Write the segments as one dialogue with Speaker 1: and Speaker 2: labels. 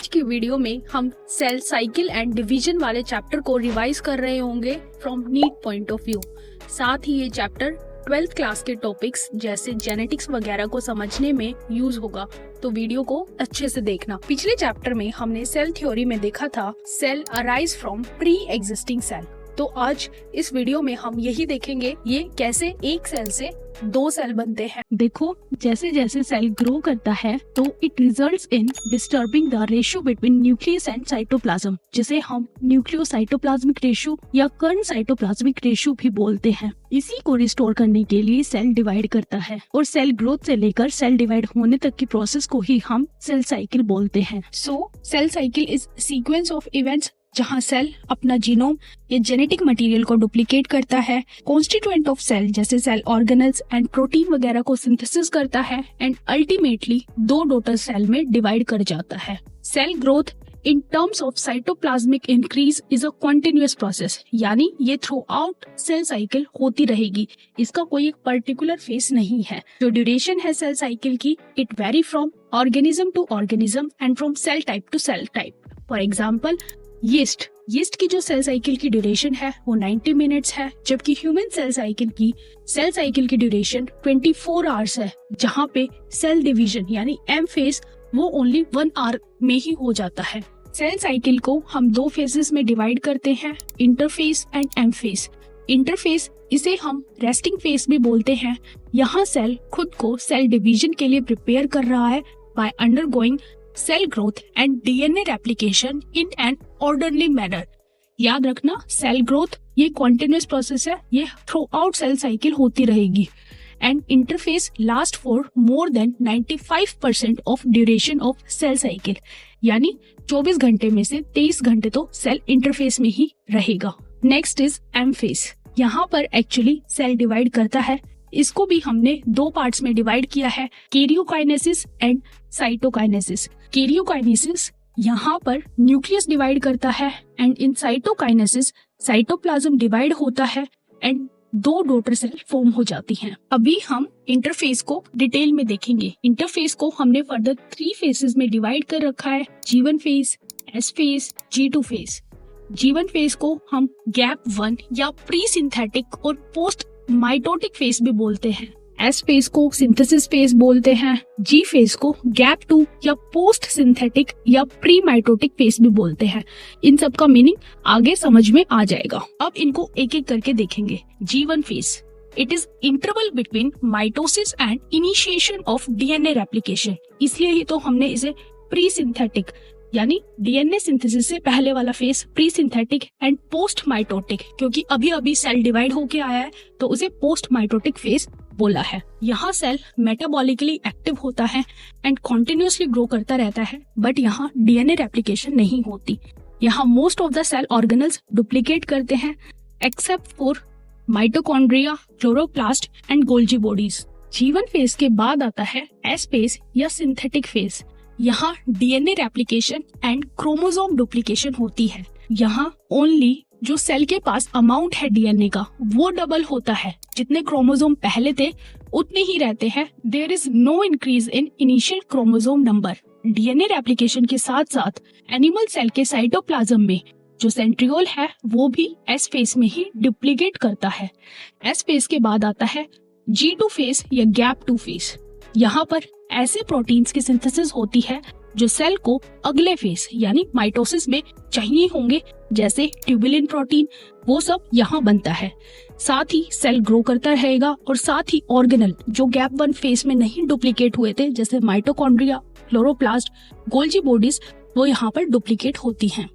Speaker 1: आज की वीडियो में हम सेल साइकिल एंड डिवीजन वाले चैप्टर को रिवाइज कर रहे होंगे from NEET point of view. साथ ही ये चैप्टर 12th क्लास के टॉपिक्स जैसे जेनेटिक्स वगैरह को समझने में यूज होगा, तो वीडियो को अच्छे से देखना। पिछले चैप्टर में हमने सेल थ्योरी में देखा था cell arise from pre existing cell. तो आज इस वीडियो में हम यही देखेंगे ये कैसे एक सेल से दो सेल बनते हैं। देखो, जैसे जैसे सेल ग्रो करता है तो it results in disturbing the ratio between nucleus and cytoplasm, जिसे हम न्यूक्लियोसाइटोप्लाज्मिक रेशियो या कर्ण साइटोप्लाज्मिक रेशियो भी बोलते हैं। इसी को रिस्टोर करने के लिए सेल डिवाइड करता है और सेल ग्रोथ से लेकर सेल डिवाइड होने तक की प्रोसेस को ही हम सेल साइकिल बोलते हैं। So cell cycle is sequence of events जहां सेल अपना जीनोम या जेनेटिक मटेरियल को डुप्लीकेट करता है, कॉन्स्टिट्यूएंट ऑफ सेल जैसे सेल ऑर्गेनल्स एंड प्रोटीन वगैरह को सिंथेसिस करता है एंड अल्टीमेटली दो डॉटर सेल में डिवाइड कर जाता है। Cell growth in terms of cytoplasmic increase is a continuous process, यानी ये थ्रू आउट सेल साइकिल होती रहेगी। इसका कोई एक पर्टिकुलर फेज नहीं है। जो ड्यूरेशन है सेल साइकिल की, it vary from organism to organism and from cell type to cell type. For example, yeast की जो सेल साइकिल की ड्यूरेशन है वो 90 मिनट्स है, जबकि ह्यूमन सेल साइकिल की ड्यूरेशन 24 आवर्स है, जहाँ पे सेल डिवीजन यानी एम फेज वो ओनली 1 आवर में ही हो जाता है। सेल साइकिल को हम दो फेजेस में डिवाइड करते हैं, interphase and M phase. Interphase, इसे हम रेस्टिंग फेज भी बोलते हैं। यहाँ सेल खुद को सेल डिवीजन के लिए प्रिपेयर कर रहा है by undergoing cell growth and DNA replication in an orderly manner. याद रखना, सेल ग्रोथ ये कॉन्टिन्यूअस प्रोसेस है, ये थ्रू आउट सेल साइकिल होती रहेगी। And interphase last for more than 95% of duration of cell cycle, यानी 24 घंटे में से 23 घंटे तो सेल इंटरफेस में ही रहेगा। Next is M phase. यहाँ पर एक्चुअली सेल डिवाइड करता है। इसको भी हमने दो पार्ट्स में डिवाइड किया है, कैरियोकाइनेसिस एंड साइटोकाइनेसिस। कैरियोकाइनेसिस यहाँ पर न्यूक्लियस डिवाइड करता है and in cytokinesis cytoplasm divide होता है एंड दो डॉटर सेल फॉर्म हो जाती हैं। अभी हम इंटरफेस को डिटेल में देखेंगे। इंटरफेस को हमने फर्दर 3 फेजेस में डिवाइड कर रखा है, G1 phase, S phase, G2 phase. G1 phase को हम गैप 1 या प्री सिंथेटिक और पोस्ट माइटोटिक फेज भी बोलते हैं। S फेज को सिंथेसिस फेज बोलते हैं। G फेज को गैप 2 या पोस्ट सिंथेटिक या प्री माइटोटिक फेज भी बोलते हैं। इन सब का मीनिंग आगे समझ में आ जाएगा। अब इनको एक एक करके देखेंगे। G1 phase, it is interval between mitosis and initiation of DNA replication. इसलिए ही तो हमने इसे प्री सिंथेटिक यानी डीएनए सिंथेसिस से पहले वाला phase pre synthetic and post mitotic, क्योंकि अभी अभी सेल डिवाइड होके आया है तो उसे पोस्ट माइटोटिक फेज बोला है। यहाँ सेल मेटाबॉलिकली एक्टिव होता है एंड कॉन्टिन्यूअसली ग्रो करता रहता है, बट यहाँ डीएनए रेप्लिकेशन नहीं होती। यहाँ most of the cell organelles duplicate करते हैं except for mitochondria, chloroplast and Golgi bodies. G1 phase के बाद आता है S फेज या सिंथेटिक फेज। यहाँ DNA replication and chromosome duplication होती है। यहाँ ओनली जो सेल के पास अमाउंट है डीएनए का वो डबल होता है, जितने क्रोमोसोम पहले थे उतने ही रहते हैं। There is no increase in initial chromosome number. DNA replication के साथ साथ एनिमल सेल के साइटोप्लाज्म में जो सेंट्रियोल है वो भी एस फेज में ही डुप्लीकेट करता है। एस फेज के बाद आता है G2 फेज या गैप 2 फेज। यहाँ पर ऐसे प्रोटीन्स की सिंथेसिस होती है जो सेल को अगले फेज यानी माइटोसिस में चाहिए होंगे, जैसे ट्यूबुलिन प्रोटीन, वो सब यहाँ बनता है। साथ ही सेल ग्रो करता रहेगा और साथ ही ऑर्गेनल जो गैप 1 फेज में नहीं डुप्लीकेट हुए थे, जैसे माइटोकॉन्ड्रिया, क्लोरोप्लास्ट, गोल्जी बॉडीज, वो यहाँ पर डुप्लीकेट होती हैं।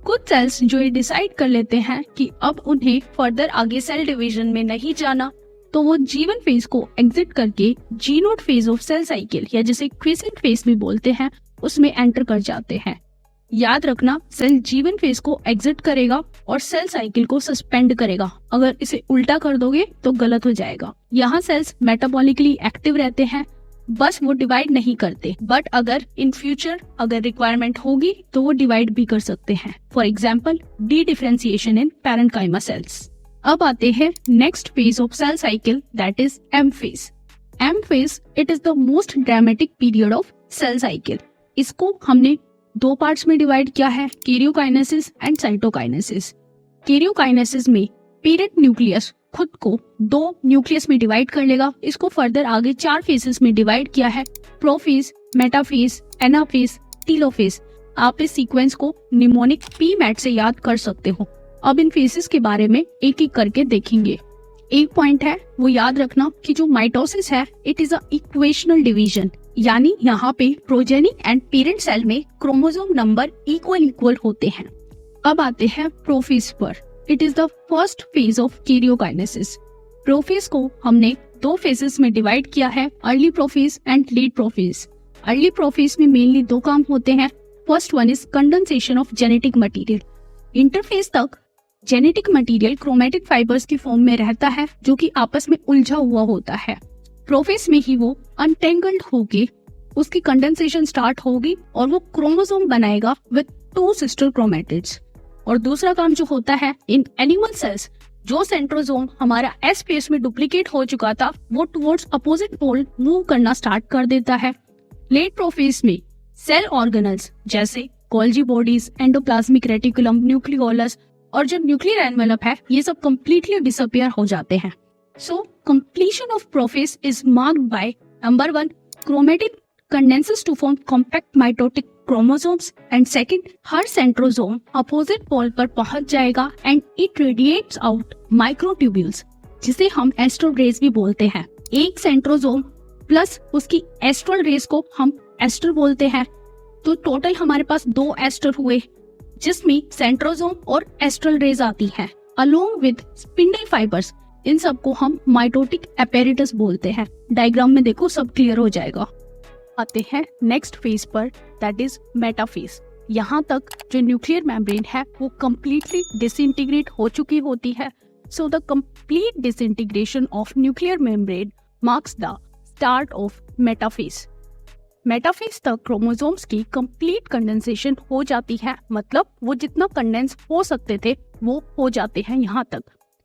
Speaker 1: कुछ सेल्स जो ये डिसाइड कर लेते हैं कि अब उन्हें फर्दर आगे सेल डिवीजन में नहीं जाना, तो वो G1 फेज को एग्जिट करके G0 phase of cell cycle या जिसे क्रिसेंट फेज भी बोलते हैं उसमें एंटर कर जाते हैं। याद रखना, सेल G1 फेज को एग्जिट करेगा और सेल साइकिल को सस्पेंड करेगा। अगर इसे उल्टा कर दोगे तो गलत हो जाएगा। यहाँ सेल्स मेटाबॉलिकली एक्टिव रहते हैं, बस वो डिवाइड नहीं करते, बट अगर इन फ्यूचर अगर रिक्वायरमेंट होगी तो वो डिवाइड भी कर सकते हैं। For example, dedifferentiation in parenchyma cells. अब आते हैं next phase of cell cycle, that is M phase. M phase, it is the most dramatic period of cell cycle. इसको हमने दो पार्ट्स में डिवाइड किया है, कैरियोकाइनेसिस एंड साइटोकाइनेसिस। कैरियोकाइनेसिस में पेरेंट न्यूक्लियस खुद को दो न्यूक्लियस में डिवाइड कर लेगा। इसको फर्दर आगे 4 फेजेस में डिवाइड किया है, प्रोफेज, मेटाफेज, एनाफेज, टीलोफेज। आप इस सीक्वेंस को निमोनिक पीमैट से याद कर सकते हो। अब इन फेजेस के बारे में एक एक करके देखेंगे। एक पॉइंट है वो याद रखना कि जो माइटोसिस है it is a equational division, यानी यहाँ पे प्रोजेनिक एंड पेरेंट सेल में क्रोमोसोम नंबर इक्वल होते हैं। अब आते हैं प्रोफेज पर। It is the first phase of karyokinesis. Prophase को हमने 2 फेजेस में डिवाइड किया है, early prophase and let prophase. Early prophase में मेनली 2 काम होते हैं। First one is condensation of genetic material. Interphase तक जेनेटिक मटेरियल क्रोमैटिक फाइबर्स की फॉर्म में रहता है जो कि आपस में उलझा हुआ होता है। प्रोफेज में ही वो अनटेंगल्ड होके उसकी कंडेंसेशन स्टार्ट होगी और वो क्रोमोसोम बनाएगा विद 2 सिस्टर क्रोमैटिड्स। और दूसरा काम जो होता है इन एनिमल सेल्स, जो सेंट्रोसोम हमारा एस फेज में डुप्लीकेट हो चुका था वो टुवर्ड्स अपोजिट पोल मूव करना स्टार्ट कर देता है। लेट प्रोफेज में सेल ऑर्गेनल्स जैसे Golgi bodies, endoplasmic reticulum, nucleolus और जो न्यूक्लियर एनवेलप है ये सब कंप्लीटली डिसअपियर हो जाते हैं। So completion of prophase is marked by number 1 chromatid condenses to form compact mitotic chromosomes and second हर सेंट्रोसोम अपोजिट पोल पर पहुंच जाएगा and it radiates out microtubules जिसे हम एस्ट्रल रेज भी बोलते हैं। एक सेंट्रोसोम प्लस उसकी एस्ट्रल रेज को हम एस्टर बोलते हैं। तो टोटल हमारे पास 2 एस्टर हुए जिसमें सेंट्रोसोम और एस्ट्रल रेज आती है अलोंग विद स्पिंडल फाइबर्स। इन सबको हम माइटोटिक एपेरेटस बोलते हैं। डायग्राम में देखो सब क्लियर हो जाएगा। आते हैं नेक्स्ट फेज पर, दैट इज मेटाफेज। यहाँ तक जो न्यूक्लियर मेम्ब्रेन है वो कम्प्लीटली डिसइंटीग्रेट हो चुकी होती है। So the complete disintegration of nuclear membrane marks the start of metaphase. Metaphase तक क्रोमोसोम्स की कंप्लीट कंडेंसेशन हो जाती है, मतलब वो जितना कंडेंस हो सकते थे वो हो जाते हैं यहाँ तक।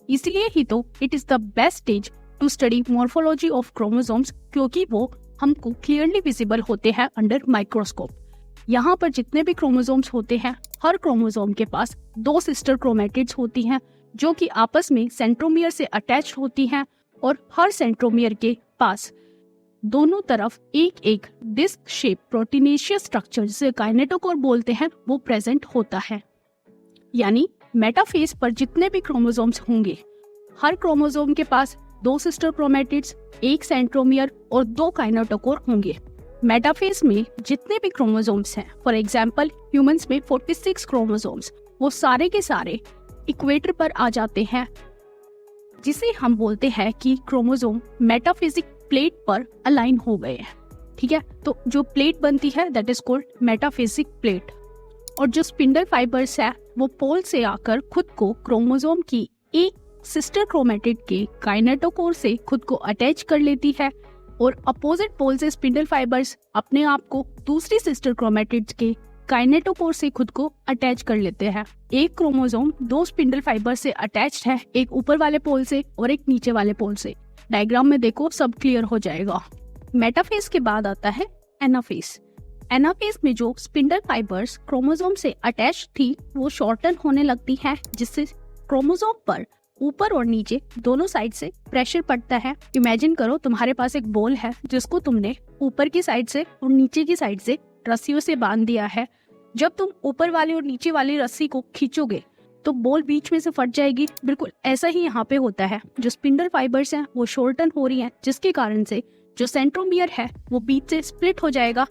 Speaker 1: इसलिए ही तो it is the best stage to study morphology of chromosomes, क्योंकि वो हमको क्लियरली विजिबल होते हैं अंडर माइक्रोस्कोप। यहाँ पर जितने भी क्रोमोसोम्स होते हैं हर क्रोमोसोम के पास 2 सिस्टर क्रोमैटिड्स होती हैं जो कि आपस में सेंट्रोमियर से अटैच होती हैं और हर सेंट्रोमियर के पास दोनों तरफ एक एक डिस्क शेप प्रोटीनेशियस स्ट्रक्चर जिसे काइनेटोकोर बोलते हैं वो प्रेजेंट होता है। यानी मेटाफेज पर जितने भी क्रोमोसोम्स होंगे हर क्रोमोसोम के पास 2 सिस्टर क्रोमैटिड्स, 1 सेंट्रोमियर और 2 काइनेटोकोर होंगे। मेटाफेज में जितने भी क्रोमोसोम्स हैं, फॉर एग्जांपल ह्यूमंस में 46 क्रोमोसोम्स, वो सारे के सारे इक्वेटर पर आ जाते हैं जिसे हम बोलते हैं कि क्रोमोसोम मेटाफिजिक प्लेट पर अलाइन हो गए हैं। ठीक है, तो जो प्लेट बनती है that is called metaphysic plate. और जो स्पिंडल फाइबर्स है वो पोल से आकर खुद को क्रोमोसोम की एक सिस्टर क्रोमैटिड के काइनेटोकोर से खुद को अटैच कर लेती है और अपोजिट पोल से स्पिंडल फाइबर्स अपने आप को दूसरी सिस्टर क्रोमैटिड्स के काइनेटोकोर से खुद को अटैच कर लेते हैं। एक क्रोमोसोम 2 स्पिंडल फाइबर से अटैच्ड है, एक ऊपर वाले पोल से और एक नीचे वाले पोल से। डायग्राम में देखो सब क्लियर हो जाएगा। मेटाफेज के बाद आता है एनाफेज। एनाफेज में जो स्पिंडल फाइबर्स क्रोमोसोम से अटैच थी वो शॉर्टन होने लगती है, जिससे क्रोमोसोम पर ऊपर और नीचे दोनों साइड से प्रेशर पड़ता है। इमेजिन करो तुम्हारे पास एक बॉल है जिसको तुमने ऊपर की साइड से और नीचे की साइड से रस्सियों से बांध दिया है। जब तुम ऊपर वाली और नीचे वाली रस्सी को खींचोगे तो बॉल बीच में से फट जाएगी। बिल्कुल ऐसा ही यहाँ पे होता है। जो स्पिंडल फाइबर्स हैं वो शॉर्टन हो रही हैं, जिसके कारण से जो सेंट्रोमियर है वो बीच से स्प्लिट हो जाएगा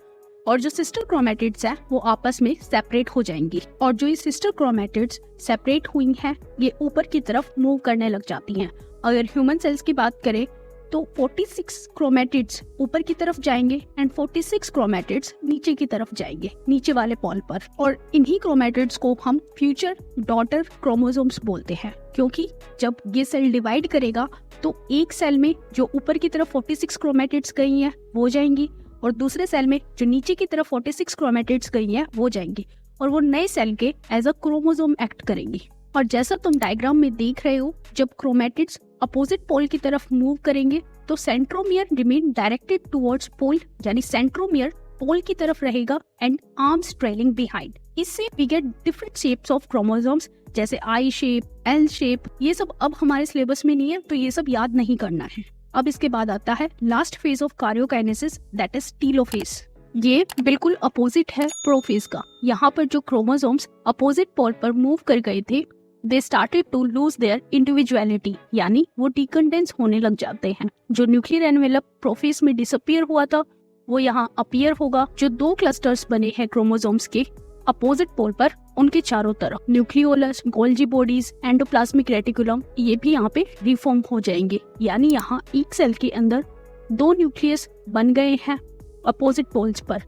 Speaker 1: और जो सिस्टर क्रोमैटिड्स हैं वो आपस में सेपरेट हो जाएंगी। और जो ये सिस्टर क्रोमैटिड्स सेपरेट हुई हैं ये ऊपर की तरफ मूव करने लग जाती हैं। अगर ह्यूमन सेल्स की बात करें तो 46 क्रोमैटिड्स ऊपर की तरफ जाएंगे एंड 46 क्रोमैटिड्स नीचे की तरफ जाएंगे, नीचे वाले पॉल पर। और इन्हीं क्रोमैटिड्स को हम फ्यूचर डॉटर क्रोमोसोम्स बोलते हैं, क्योंकि जब ये सेल डिवाइड करेगा तो एक सेल में जो ऊपर की तरफ 46 क्रोमैटिड्स गई हैं वो जाएंगी और दूसरे सेल में जो नीचे की तरफ 46 क्रोमैटिड्स गई हैं वो जाएंगी और वो नए सेल के एज अ क्रोमोसोम एक्ट करेंगी। और जैसा तुम डायग्राम में देख रहे हो, जब क्रोमैटिड्स अपोजिट पोल की तरफ मूव करेंगे तो centromere remain directed towards pole, यानी सेंट्रोमियर पोल की तरफ रहेगा एंड आर्म्स ट्रेलिंग बिहाइंड। इससे we get different shapes of chromosomes, जैसे आई शेप, एल शेप। ये सब अब हमारे सिलेबस में नहीं है, तो ये सब याद नहीं करना है। अब इसके बाद आता है last phase of karyokinesis, that is telophase. ये बिल्कुल अपोजिट है प्रोफेज का। यहाँ पर जो क्रोमोसोम्स अपोजिट पोल पर मूव कर गए थे, they started to lose their individuality, यानी वो डिकंडेंस होने लग जाते हैं। जो न्यूक्लियर एनवेलप प्रोफेज में डिसअपियर हुआ था, वो यहाँ अपीयर होगा। जो 2 क्लस्टर्स बने हैं क्रोमोसोम्स के अपोजिट पोल पर, उनके चारों तरफ nucleolus, Golgi bodies, endoplasmic reticulum, ये भी यहाँ पे रिफॉर्म हो जाएंगे। यानी यहाँ एक सेल के अंदर 2 न्यूक्लियस बन गए हैं अपोजिट पोल्स पर।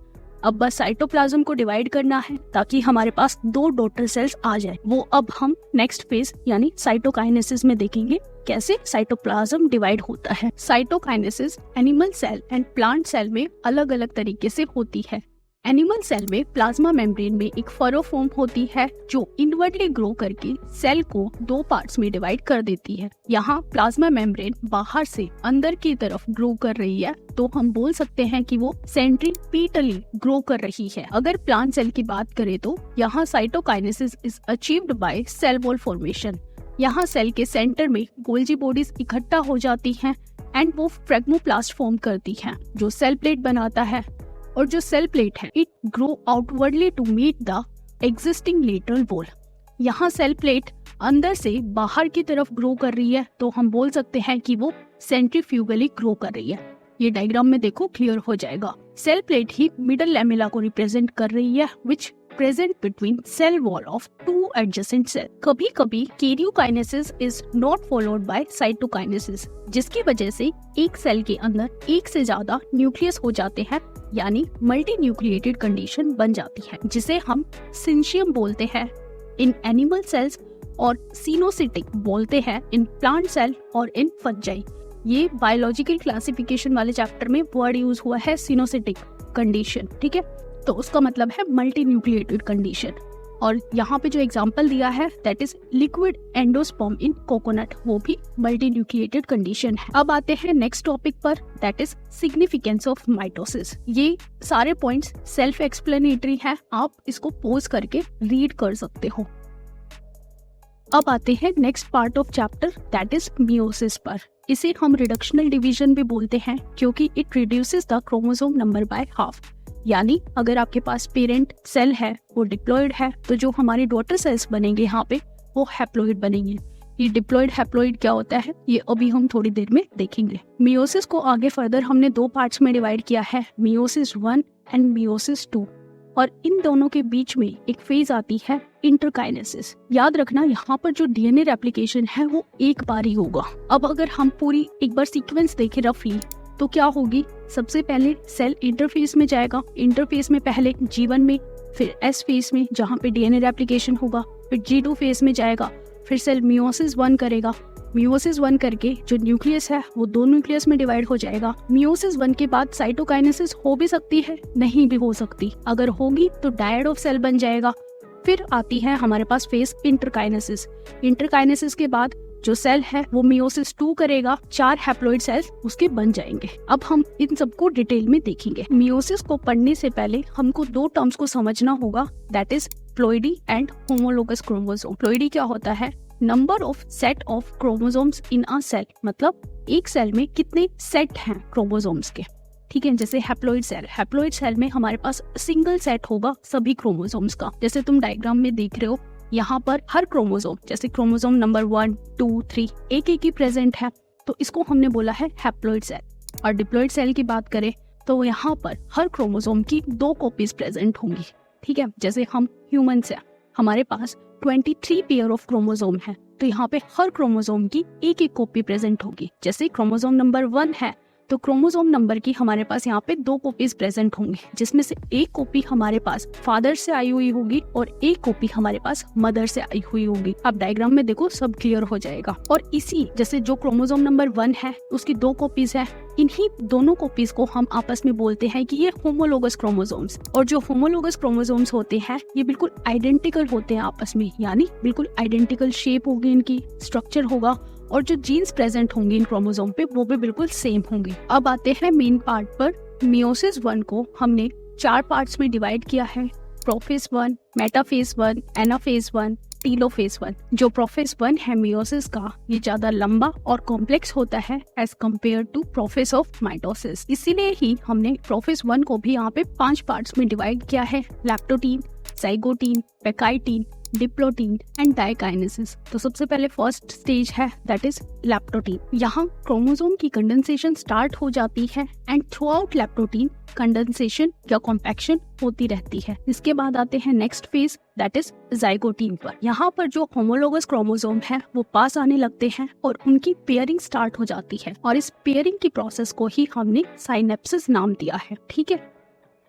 Speaker 1: अब बस साइटोप्लाज्म को डिवाइड करना है ताकि हमारे पास 2 डॉटर सेल्स आ जाए। वो अब हम नेक्स्ट फेज यानी साइटोकाइनेसिस में देखेंगे कैसे साइटोप्लाज्म डिवाइड होता है। Cytokinesis animal cell and plant cell में अलग अलग तरीके से होती है। एनिमल सेल में प्लाज्मा मेम्ब्रेन में एक फरो फॉर्म होती है जो इनवर्टली ग्रो करके सेल को 2 पार्ट्स में डिवाइड कर देती है। यहाँ प्लाज्मा मेम्ब्रेन बाहर से अंदर की तरफ ग्रो कर रही है, तो हम बोल सकते हैं कि वो सेंट्रीपीटली ग्रो कर रही है। अगर प्लांट सेल की बात करें तो यहाँ cytokinesis is achieved by cell wall formation. यहाँ सेल के सेंटर में गोल्जी बॉडीज इकट्ठा हो जाती हैं एंड वो फ्रेगमोप्लास्ट फॉर्म करती हैं, जो सेल प्लेट बनाता है। और जो सेल प्लेट है, it grow outwardly to meet the existing lateral wall. यहाँ सेल प्लेट अंदर से बाहर की तरफ ग्रो कर रही है, तो हम बोल सकते हैं कि वो सेंट्रीफ्यूगली ग्रो कर रही है। ये डायग्राम में देखो क्लियर हो जाएगा। सेल प्लेट ही मिडल लैमेला को रिप्रेजेंट कर रही है, which present between cell wall of 2 adjacent cell. कभी कभी karyokinesis is not followed by cytokinesis, जिसकी वजह से एक सेल के अंदर एक से ज्यादा न्यूक्लियस हो जाते हैं, यानी मल्टी न्यूक्लिएटेड कंडीशन बन जाती है, जिसे हम सिंशियम बोलते हैं इन एनिमल सेल्स और सिनोसिटिक बोलते हैं इन प्लांट सेल और इन फंजाई। ये बायोलॉजिकल क्लासिफिकेशन वाले चैप्टर में वर्ड यूज हुआ है सिनोसिटिक कंडीशन, ठीक है, तो उसका मतलब है मल्टी न्यूक्लिएटेड कंडीशन। और यहाँ पे जो एग्जांपल दिया है that is liquid endosperm in coconut, वो भी मल्टी न्यूक्लिएटेड कंडीशन है। अब आते हैं नेक्स्ट टॉपिक पर, that is significance of mitosis. ये सारे पॉइंट्स सेल्फ एक्सप्लेनेटरी है, आप इसको पॉज करके रीड कर सकते हो। अब आते हैं next part of chapter, that is meiosis पर। इसे हम रिडक्शनल डिवीजन भी बोलते हैं क्योंकि it reduces the chromosome number by half. यानी अगर आपके पास पेरेंट सेल है, वो डिप्लॉइड है, तो जो हमारे डॉटर सेल्स बनेंगे यहाँ पे वो हैप्लॉइड बनेंगे। ये डिप्लॉइड हैप्लॉइड क्या होता है ये अभी हम थोड़ी देर में देखेंगे। मियोसिस को आगे फर्दर हमने 2 पार्ट्स में डिवाइड किया है, मियोसिस 1 एंड मियोसिस 2, और इन दोनों के बीच में एक फेज आती है इंटरकाइनेसिस। याद रखना यहाँ पर जो डीएनए रेप्लिकेशन है वो एक बार ही होगा। अब अगर हम पूरी एक बार सीक्वेंस देखें रफली, तो क्या होगी, सबसे पहले सेल इंटरफेस में जाएगा। इंटरफेस में पहले G1 में, फिर S फेज में जहाँ पे डीएनए रेप्लिकेशन होगा, फिर G2 फेज में जाएगा, फिर सेल मियोसिस 1 करेगा। मियोसिस 1 करके जो न्यूक्लियस है वो 2 न्यूक्लियस में डिवाइड हो जाएगा। मियोसिस 1 के बाद साइटोकाइनेसिस हो भी सकती है, नहीं भी हो सकती। अगर होगी तो डायड ऑफ सेल बन जाएगा। फिर आती है हमारे पास फेज इंटरकाइनेसिस। इंटरकाइनेसिस के बाद जो सेल है वो मियोसिस 2 करेगा, 4 हैप्लॉइड सेल्स उसके बन जाएंगे। अब हम इन सबको डिटेल में देखेंगे। मियोसिस को पढ़ने से पहले हमको 2 टर्म्स को समझना होगा, that is ploidy and homologous chromosome. Ploidy क्या होता है, number of set of chromosomes in a cell, मतलब एक सेल में कितने सेट हैं क्रोमोसोम्स के, ठीक है। जैसे हैप्लॉइड सेल में हमारे पास सिंगल सेट होगा सभी क्रोमोसोम्स का। जैसे तुम डायग्राम में देख रहे हो, यहाँ पर हर क्रोमोसोम, जैसे क्रोमोसोम नंबर 1, 2, 3 एक ही प्रेजेंट है, तो इसको हमने बोला है हैप्लॉइड सेल। और डिप्लॉइड सेल की बात करें तो यहाँ पर हर क्रोमोसोम की 2 कॉपीज प्रेजेंट होंगी, ठीक है। जैसे हम ह्यूमंस हैं, हमारे पास 23 पेयर ऑफ क्रोमोसोम है, तो यहाँ पे हर क्रोमोसोम की एक कॉपी प्रेजेंट होगी। जैसे क्रोमोसोम नंबर 1 है तो क्रोमोसोम नंबर की हमारे पास यहाँ पे 2 कॉपीज प्रेजेंट होंगी, जिसमें से एक कॉपी हमारे पास फादर से आई हुई होगी और एक कॉपी हमारे पास मदर से आई हुई होगी। अब डायग्राम में देखो सब क्लियर हो जाएगा। और इसी जैसे जो क्रोमोसोम नंबर 1 है उसकी 2 कॉपीज है, इन्हीं दोनों कॉपीज को हम आपस में बोलते हैं कि ये होमोलोगस क्रोमोसोम्स। और जो होमोलोगस क्रोमोसोम्स होते हैं ये बिल्कुल आइडेंटिकल होते हैं आपस में, यानी बिल्कुल आइडेंटिकल शेप होगी, इनकी स्ट्रक्चर होगा, और जो जीन्स प्रेजेंट होंगे इन क्रोमोसोम पे वो भी बिल्कुल सेम होंगे। अब आते हैं मेन पार्ट पर। मियोसिस 1 को हमने 4 पार्ट्स में डिवाइड किया है, प्रोफेज 1, मेटाफेज 1, एनाफेज 1, टीलोफेज 1। जो प्रोफेज 1 है मियोसिस का, ये ज्यादा लंबा और कॉम्प्लेक्स होता है as compare to prophase of mitosis. इसीलिए ही हमने प्रोफेज 1 को भी यहाँ पे 5 पार्ट्स में डिवाइड किया है, लैक्टोटीन, जाइगोटीन, पेकाइटीन, डिप्लोटीन एंड डाइकाइनेसिस। तो सबसे पहले फर्स्ट स्टेज है दैट इज लैक्टोटीन। यहाँ क्रोमोसोम की कंडेंसेशन स्टार्ट हो जाती है एंड थ्रू आउट लैक्टोटीन कंडेंसेशन या कॉम्पैक्शन होती रहती है। इसके बाद आते हैं next phase that is zygotene पर। यहाँ पर जो होमोलोगस क्रोमोसोम है वो पास आने लगते हैं और उनकी पेयरिंग स्टार्ट हो जाती है और इस पेयरिंग की प्रोसेस को ही हमने साइनेप्सिस नाम दिया है, ठीक है।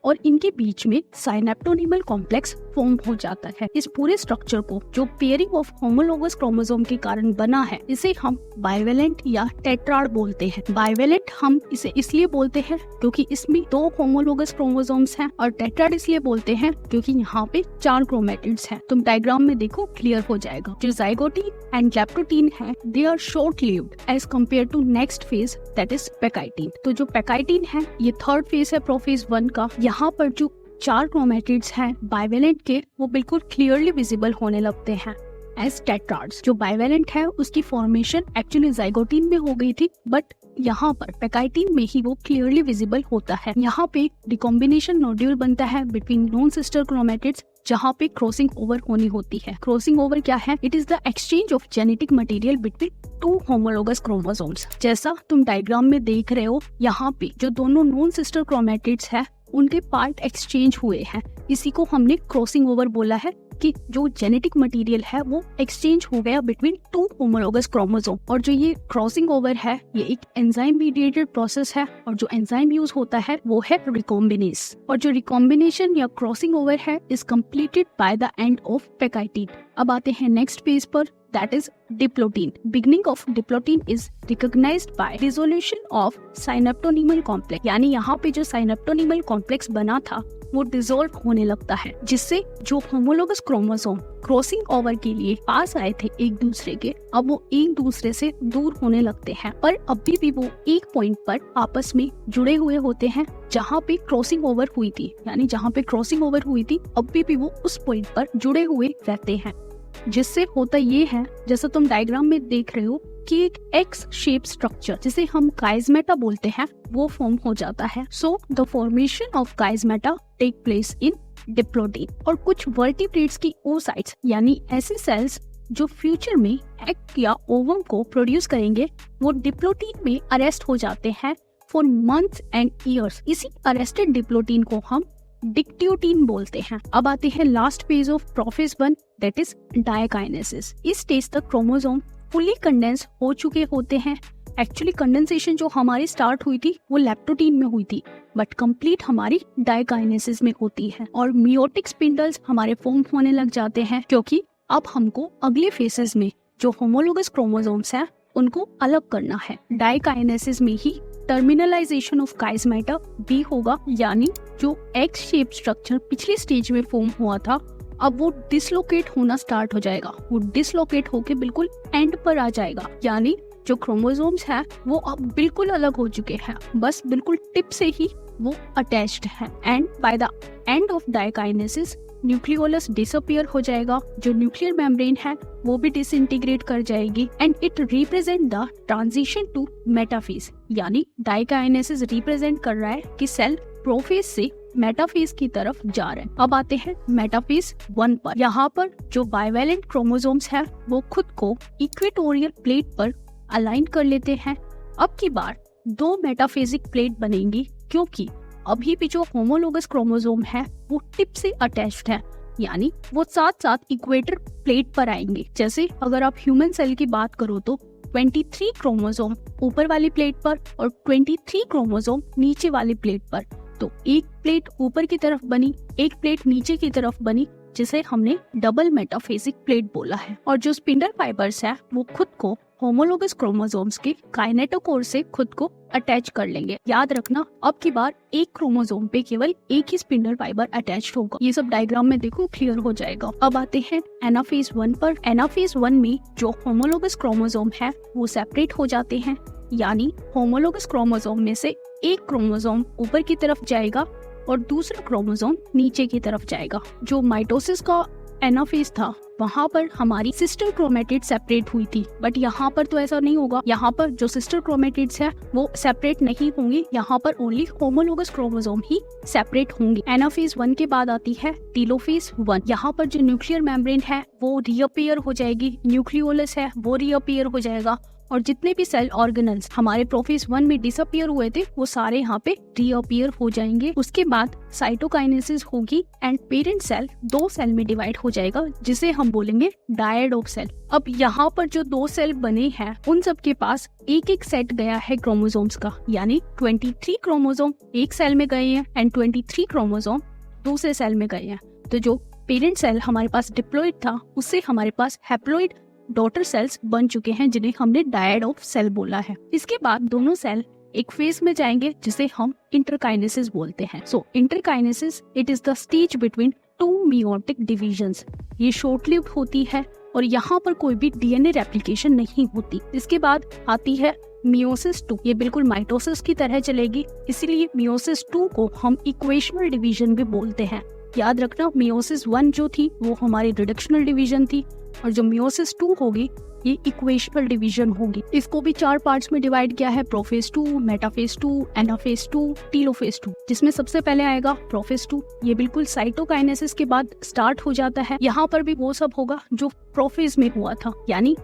Speaker 1: और इनके बीच में साइनेप्टोनिमल कॉम्प्लेक्स फॉर्म हो जाता है। इस पूरे स्ट्रक्चर को जो पेयरिंग ऑफ होमोलोगस क्रोमोसोम के कारण बना है, इसे हम बाइवेलेंट या टेट्राड बोलते हैं। बाइवेलेंट हम इसे इसलिए बोलते हैं क्योंकि इसमें 2 होमोलोगस क्रोमोसोम्स हैं, और टेट्राड इसलिए बोलते हैं क्योंकि यहाँ पे 4 क्रोमेटिड्स हैं। तुम डायग्राम में देखो, क्लियर हो जाएगा। जो जाइगोटीन एंड लैक्टोटीन है, they are short lived as compare to next phase that is pachytene. तो जो पेकाइटीन है ये थर्ड फेज है प्रोफेज 1 का। यहाँ पर जो 4 क्रोमेटिड्स हैं बाइवेलेंट के, वो बिल्कुल क्लियरली विजिबल होने लगते हैं एज टेट्राड्स। जो बाइवेलेंट है उसकी फॉर्मेशन एक्चुअली जाइगोटीन में हो गई थी, बट यहाँ पर पेकाइटीन में ही वो क्लियरली विजिबल होता है। यहाँ पे रिकॉम्बिनेशन नोड्यूल बनता है बिटवीन नॉन सिस्टर क्रोमेटिड्स, जहाँ पे क्रॉसिंग ओवर होनी होती है। क्रॉसिंग ओवर क्या है? It is the exchange of genetic material between 2 homologous chromosomes. जैसा तुम डायग्राम में देख रहे हो, यहाँ पे जो दोनों नॉन सिस्टर क्रोमेटिड्स है उनके पार्ट एक्सचेंज हुए हैं, इसी को हमने क्रॉसिंग ओवर बोला है कि जो जेनेटिक मटेरियल है वो एक्सचेंज हो गया बिटवीन 2 होमोलोगस क्रोमोसोम। और जो ये क्रॉसिंग ओवर है ये एक एंजाइम मीडिएटेड प्रोसेस है, और जो एंजाइम यूज होता है वो है रिकॉम्बिनेस। और जो रिकॉम्बिनेशन या क्रॉसिंग ओवर है is completed by the end of pachytene. अब आते हैं नेक्स्ट पेज पर, that is diplotin. Beginning of diplotin is recognized by dissolution of synaptonymal complex. यानी यहाँ पे जो synaptonymal complex बना था वो डिसॉल्व होने लगता है, जिससे जो होमोलोगस क्रोमोसोम क्रॉसिंग ओवर के लिए पास आए थे एक दूसरे के, अब वो एक दूसरे से दूर होने लगते हैं। पर अभी भी वो एक पॉइंट पर आपस में जुड़े हुए होते हैं जहाँ पे क्रॉसिंग ओवर हुई थी। यानी जहाँ पे क्रॉसिंग ओवर हुई थी अभी भी वो उस पॉइंट पर जुड़े हुए रहते हैं, जिससे होता ये है, जैसा तुम डायग्राम में देख रहे हो, कि एक एक्स शेप स्ट्रक्चर जिसे हम काइजमेटा बोलते हैं वो फॉर्म हो जाता है। So the formation of chiasmata take place in diplotene. और कुछ वर्टिब्रेट्स की ओसाइट्स यानी ऐसे सेल्स जो फ्यूचर में एग या ओवम को प्रोड्यूस करेंगे, वो डिप्लोटीन में अरेस्ट हो जाते हैं फॉर मंथ्स एंड ईयर्स। इसी अरेस्टेड डिप्लोटीन को हम डिक्ट्योटीन बोलते हैं। अब आते हैं last phase of prophase 1 that is diakinesis. इस स्टेज तक क्रोमोसोम फुली कंडेंस हो चुके होते हैं। एक्चुअली कंडेंसेशन जो हमारी स्टार्ट हुई थी वो लैक्टोटीन में हुई थी, बट कंप्लीट हमारी डायकाइनेसिस में होती है, और मियोटिक स्पिंडल्स हमारे फॉर्म होने लग जाते हैं, क्योंकि अब हमको अगले फेसेस में जो होमोलोगस क्रोमोसोम्स हैं उनको अलग करना है। डायकाइनेसिस में ही टर्मिनलाइजेशन ऑफ काइजमेटा भी होगा, यानी जो एक्स शेप स्ट्रक्चर पिछली स्टेज में फॉर्म हुआ था अब वो डिसलोकेट होना स्टार्ट हो जाएगा। वो डिसलोकेट होके बिल्कुल एंड पर आ जाएगा, यानी जो क्रोमोसोम्स हैं वो अब बिल्कुल अलग हो चुके हैं, बस बिल्कुल टिप से ही वो अटैच्ड है। And bye the end of diakinesis nucleolus disappear हो जाएगा, जो न्यूक्लियर मेम्ब्रेन है वो भी डिसइंटीग्रेट कर जाएगी, and it represent the transition to metaphase. यानी डायकाइनेसिस रिप्रेजेंट कर रहा है कि सेल प्रोफेज से मेटाफेज की तरफ जा रहे हैं। अब आते हैं मेटाफेज 1 पर। यहाँ पर जो बाइवेलेंट क्रोमोसोम्स है वो खुद को इक्वेटोरियल प्लेट पर अलाइन कर लेते हैं। अब की बार 2 मेटाफेजिक प्लेट बनेंगी, क्योंकि अभी भी जो होमोलोगस क्रोमोसोम है वो टिप से अटैच्ड है, यानी वो साथ साथ इक्वेटर प्लेट पर आएंगे। जैसे अगर आप ह्यूमन सेल की बात करो तो 23 क्रोमोसोम ऊपर वाली प्लेट पर और 23 क्रोमोसोम नीचे वाली प्लेट पर। तो एक प्लेट ऊपर की तरफ बनी, एक प्लेट नीचे की तरफ बनी, जिसे हमने डबल मेटाफेजिक प्लेट बोला है। और जो स्पिंडल फाइबर्स है वो खुद को होमोलोगस क्रोमोसोम्स के काइनेटोकोर से खुद को अटैच कर लेंगे। याद रखना, अब की बार एक क्रोमोसोम पे केवल एक ही स्पिंडल फाइबर अटैच होगा। ये सब डायग्राम में देखो, क्लियर हो जाएगा। अब आते हैं एनाफेज 1 पर। एनाफेज 1 में जो होमोलोगस क्रोमोसोम है वो सेपरेट हो जाते हैं, यानी होमोलोगस क्रोमोसोम में से एक क्रोमोसोम ऊपर की तरफ जाएगा और दूसरा क्रोमोसोम नीचे की तरफ जाएगा। जो माइटोसिस का एनाफेज था वहाँ पर हमारी सिस्टर क्रोमेटिड सेपरेट हुई थी, बट यहाँ पर तो ऐसा नहीं होगा। यहाँ पर जो सिस्टर क्रोमेटिड्स है वो सेपरेट नहीं होंगी, यहाँ पर ओनली होमोलोगस क्रोमोसोम ही सेपरेट होंगे। एनाफेज 1 के बाद आती है टेलोफेज 1। यहाँ पर जो न्यूक्लियर मेम्ब्रेन है वो रीअपीयर हो जाएगी, न्यूक्लियोलस है वो रीअपीयर हो जाएगा, और जितने भी सेल ऑर्गेनल्स हमारे प्रोफेज 1 में डिसअपीयर हुए थे वो सारे यहाँ पे रीअपीयर हो जाएंगे। उसके बाद साइटोकाइनेसिस होगी एंड पेरेंट सेल 2 सेल में डिवाइड हो जाएगा, जिसे हम बोलेंगे डायड ऑफ सेल। अब यहाँ पर जो 2 सेल बने हैं उन सब के पास एक एक सेट गया है क्रोमोसोम्स का, यानी 23 क्रोमोसोम एक सेल में गए हैं एंड 23 क्रोमोसोम दूसरे सेल में गए हैं। तो जो पेरेंट सेल हमारे पास डिप्लॉइड था उससे हमारे पास हैप्लॉइड डॉटर सेल्स बन चुके हैं, जिन्हें हमने डायड ऑफ सेल बोला है। इसके बाद दोनों सेल एक फेज में जाएंगे जिसे हम इंटरकाइनेसिस बोलते हैं। So interkinesis it is the stage between 2 meiotic divisions. ये शॉर्ट लिव्ड होती है और यहाँ पर कोई भी डीएनए रेप्लिकेशन नहीं होती। इसके बाद आती है मियोसिस 2। ये बिल्कुल माइटोसिस की तरह चलेगी, इसीलिए मियोसिस 2 को हम इक्वेशनल डिवीजन भी बोलते हैं। याद रखना, मियोसिस 1 जो थी वो हमारी रिडक्शनल डिवीजन थी और जो मियोसिस 2 होगी ये इक्वेशनल डिवीजन होगी। इसको भी 4 पार्ट्स में डिवाइड किया है, प्रोफेज 2, मेटाफेज 2, एनाफेज 2, टेलोफेज 2, जिसमें सबसे पहले आएगा प्रोफेज 2। ये बिल्कुल साइटोकाइनेसिस के बाद स्टार्ट हो जाता है। यहाँ पर भी वो सब होगा जो प्रोफेज में हुआ था, यानी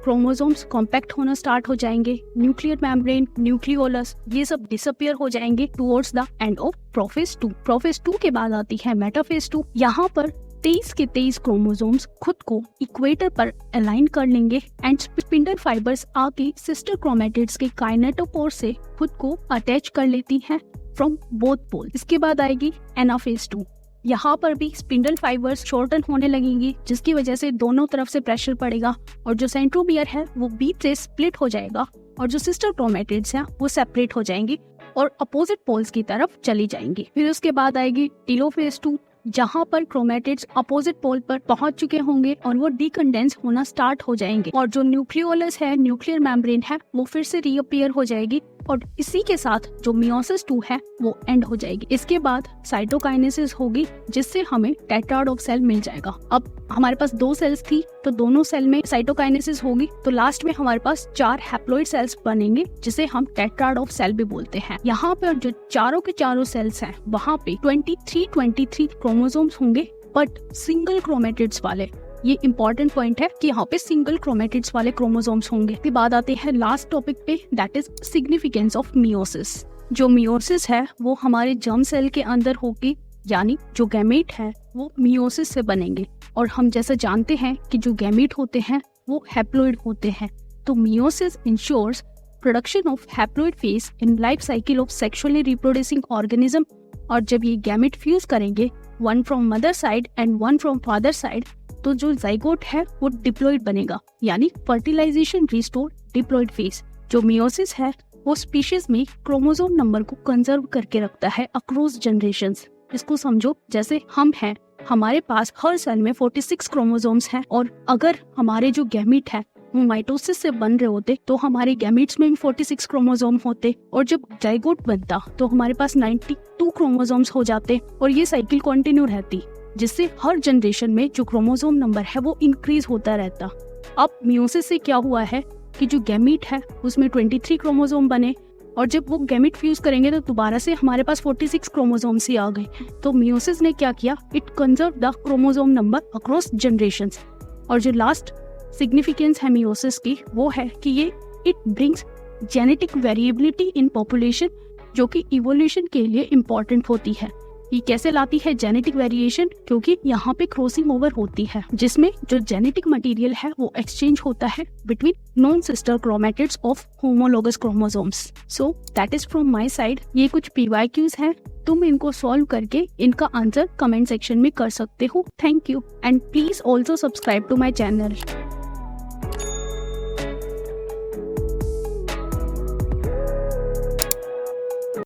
Speaker 1: क्रोमोसोम्स कॉम्पैक्ट होना स्टार्ट हो जाएंगे, न्यूक्लियर मेम्ब्रेन, न्यूक्लियोलस ये सब डिसअपीयर हो जाएंगे towards the end of prophase 2। Prophase 2 के बाद आती है मेटाफेज 2। यहाँ पर 23 के 23 क्रोमोसोम्स खुद को इक्वेटर पर अलाइन कर लेंगे एंड स्पिंडल फाइबर्स आके सिस्टर क्रोमेटिड्स के काइनेटोकोर से खुद को अटैच कर लेती हैं फ्रॉम बोथ पोल। इसके बाद आएगी एनाफेज 2। यहाँ पर भी स्पिंडल फाइबर्स शॉर्टन होने लगेंगी, जिसकी वजह से दोनों तरफ से प्रेशर पड़ेगा और जो सेंट्रोमियर है वो बीच से स्प्लिट हो जाएगा और जो सिस्टर क्रोमेटिड्स हैं वो सेपरेट हो जाएंगी और अपोजिट पोल्स की तरफ चली जाएंगी। फिर उसके बाद आएगी टेलोफेज 2, जहाँ पर क्रोमेटिड्स अपोजिट पोल पर पहुंच चुके होंगे और वो डीकंडेंस होना स्टार्ट हो जाएंगे और जो न्यूक्लियोलस है, न्यूक्लियर मेम्ब्रेन है, वो फिर से रीअपीयर हो जाएगी और इसी के साथ जो मियोसिस 2 है वो एंड हो जाएगी। इसके बाद साइटोकाइनेसिस होगी, जिससे हमें टेट्राड ऑफ सेल मिल जाएगा। अब हमारे पास 2 सेल्स थी तो दोनों सेल में साइटोकाइनेसिस होगी, तो लास्ट में हमारे पास 4 हैप्लॉइड सेल्स बनेंगे, जिसे हम टेट्राड ऑफ सेल भी बोलते हैं। यहाँ पर जो चारों के चारों सेल्स हैं वहाँ पे 23 क्रोमोसोम्स होंगे, बट सिंगल क्रोमेटिड्स वाले। ये इंपॉर्टेंट पॉइंट है कि यहाँ पे सिंगल क्रोमेटिड्स वाले क्रोमोसोम्स होंगे। इसके बाद आते हैं लास्ट टॉपिक पे, that is significance of meiosis. जो मियोसिस है वो हमारे जर्म सेल के अंदर होगी, यानी जो गैमेट है वो मियोसिस से बनेंगे और हम जैसा जानते हैं कि जो गैमेट होते हैं वो हैप्लॉइड होते हैं। तो meiosis ensures production of haploid phase in life cycle of sexually reproducing organism. और जब ये गैमेट फ्यूज करेंगे, one from mother side and one from father side, तो जो जाइगोट है वो डिप्लॉइड बनेगा, यानी फर्टिलाइजेशन रिस्टोर डिप्लॉइड फेज। जो मियोसिस है वो स्पीशीज में क्रोमोसोम नंबर को कंजर्व करके रखता है अक्रॉस जनरेशंस। इसको समझो जैसे हम हैं, हमारे पास हर सेल में 46 क्रोमोसोम्स हैं और अगर हमारे जो गैमीट है वो माइटोसिस से बन रहे होते तो हमारे गैमीट्स में भी 46 क्रोमोसोम होते और जब जाइगोट बनता तो हमारे पास 92 क्रोमोसोम्स हो जाते और ये साइकिल कंटिन्यू रहती, जिससे हर जनरेशन में जो क्रोमोसोम नंबर है वो इंक्रीज होता रहता। अब मियोसिस से क्या हुआ है कि जो गैमीट है उसमें 23 क्रोमोसोम बने और जब वो गैमीट फ्यूज करेंगे तो दोबारा से हमारे पास 46 क्रोमोसोम्स ही आ गए। तो मियोसिस ने क्या किया, it conserve the chromosome number across generations. और जो लास्ट सिग्निफिकेंस है मियोसिस की वो है कि ये it brings genetic variability in population, जो कि इवोल्यूशन के लिए इम्पोर्टेंट होती है। ये कैसे लाती है जेनेटिक वेरिएशन, क्योंकि यहाँ पे क्रॉसिंग ओवर होती है जिसमें जो जेनेटिक मटेरियल है वो एक्सचेंज होता है between non sister chromatids of homologous chromosomes. So that is from my side. ये कुछ PYQs हैं, तुम इनको सॉल्व करके इनका आंसर कमेंट सेक्शन में कर सकते हो। Thank you and please also subscribe to my channel.